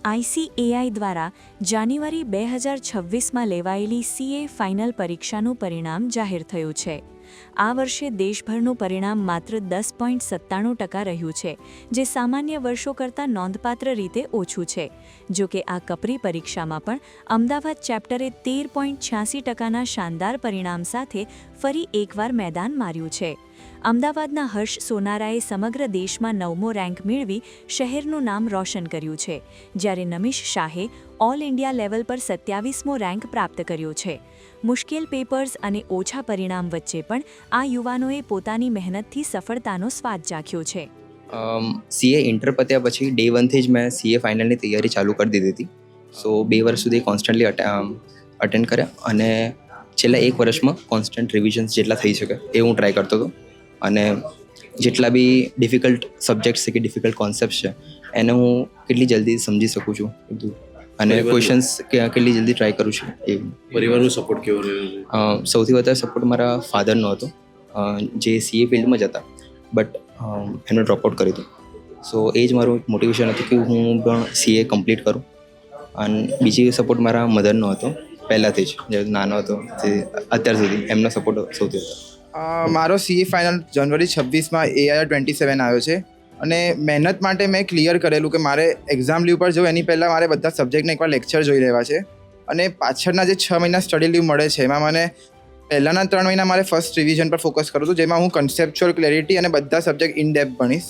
ICAI દ્વારા જાન્યુઆરી 2026માં લેવાયેલી CA final પરીક્ષાનું પરિણામ જાહેર થયું છે. આ વર્ષે દેશભરનું પરિણામ માત્ર 10.97% રહ્યું છે, જે સામાન્ય વર્ષો કરતાં નોંધપાત્ર રીતે ઓછું છે. જો કે આ કપરી પરીક્ષામાં પણ અમદાવાદ ચેપ્ટરે 13.86%ના શાનદાર પરિણામ સાથે ફરી એકવાર મેદાન માર્યું છે. અમદાવાદના હર્ષ સોનારાએ સમગ્ર દેશમાં 9મો રેન્ક મેળવી શહેરનું નામ રોશન કર્યું છે, જ્યારે નમિશ શાહે ઓલ ઇન્ડિયા લેવલ પર 27મો રેન્ક પ્રાપ્ત કર્યો છે. મુશ્કેલ પેપર્સ અને ઓછા પરિણામ વચ્ચે પણ આ યુવાનોએ પોતાની મહેનતથી સફળતાનો સ્વાદ ચાખ્યો છે. સીએ ઇન્ટર પત્યા પછી ડે 1થી જ મેં સીએ ફાઇનલની તૈયારી ચાલુ કરી દીધી હતી. સો 2 વર્ષ સુધી કોન્સ્ટન્ટલી અટેન્ડ કર્યા અને છેલ્લા 1 વર્ષમાં કોન્સ્ટન્ટ રિવિઝન્સ જેટલા થઈ શકે એ હું ટ્રાય કરતો હતો. અને જેટલા બી ડિફિકલ્ટ સબ્જેક્ટ્સ છે કે ડિફિકલ્ટ કોન્સેપ્ટ છે એને હું કેટલી જલ્દી સમજી શકું છું બધું, અને ક્વેશ્ચન્સ કેટલી જલ્દી ટ્રાય કરું છું. એ પરિવારનો સપોર્ટ કેવો રહ્યો? સૌથી વધારે સપોર્ટ મારા ફાધરનો હતો, જે સીએ ફિલ્ડમાં જ હતા, બટ એમણે ડ્રોપઆઉટ કર્યું હતું. સો એ જ મારું મોટિવેશન હતું કે હું પણ સીએ કમ્પ્લીટ કરું. અને બીજી સપોર્ટ મારા મધરનો હતો પહેલાંથી જ, જ્યારે નાનો હતો તે અત્યાર સુધી એમનો સપોર્ટ સૌથી હતો. મારો સીએ ફાઇનલ જાન્યુઆરી 26માં AIR 27 આવ્યો છે, અને મહેનત માટે મેં ક્લિયર કરેલું કે મારે એક્ઝામ લીવ પર જવું એની પહેલાં મારે બધા સબ્જેક્ટને એકવાર લેક્ચર જોઈ લેવા છે. અને પાછળના જે 6 મહિના સ્ટડી લીવ મળે છે એમાં મને પહેલાંના 3 મહિના મારે ફર્સ્ટ રિવિઝન પર ફોકસ કરું છું, જેમાં હું કન્સેપ્ચ્યુઅલ ક્લેરિટી અને બધા સબ્જેક્ટ ઇન ડેપ્થ ભણીશ.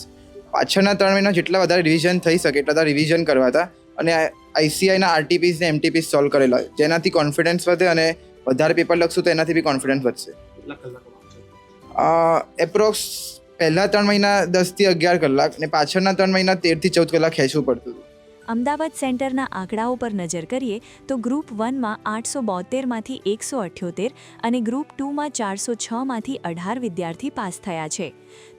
પાછળના 3 મહિના જેટલા વધારે રિવિઝન થઈ શકે એટલા બધા રિવિઝન કરવા હતા, અને આઈસીઆઈના આરટીપીસ ને એમટીપીસ સોલ્વ કરેલા, જેનાથી કોન્ફિડન્સ વધે, અને વધારે પેપર લખશું તો એનાથી બી કોન્ફિડન્સ વધશે. એપ્રોક્સ પહેલા 3 મહિના 10થી 11 કલાક ને પાછળના 3 મહિના 13થી 14 કલાક ખેંચવું પડતું હતું. અમદાવાદ સેન્ટરના આંકડાઓ પર નજર કરીએ તો ગ્રુપ 1માં 872માંથી 178 અને ગ્રુપ 2માં 406માંથી 18 વિદ્યાર્થી પાસ થયા છે.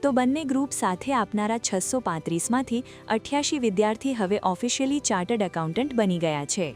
તો બંને ગ્રુપ સાથે આપનારા 635માંથી 88 વિદ્યાર્થી હવે ઓફિશિયલી ચાર્ટર્ડ એકાઉન્ટન્ટ બની ગયા છે.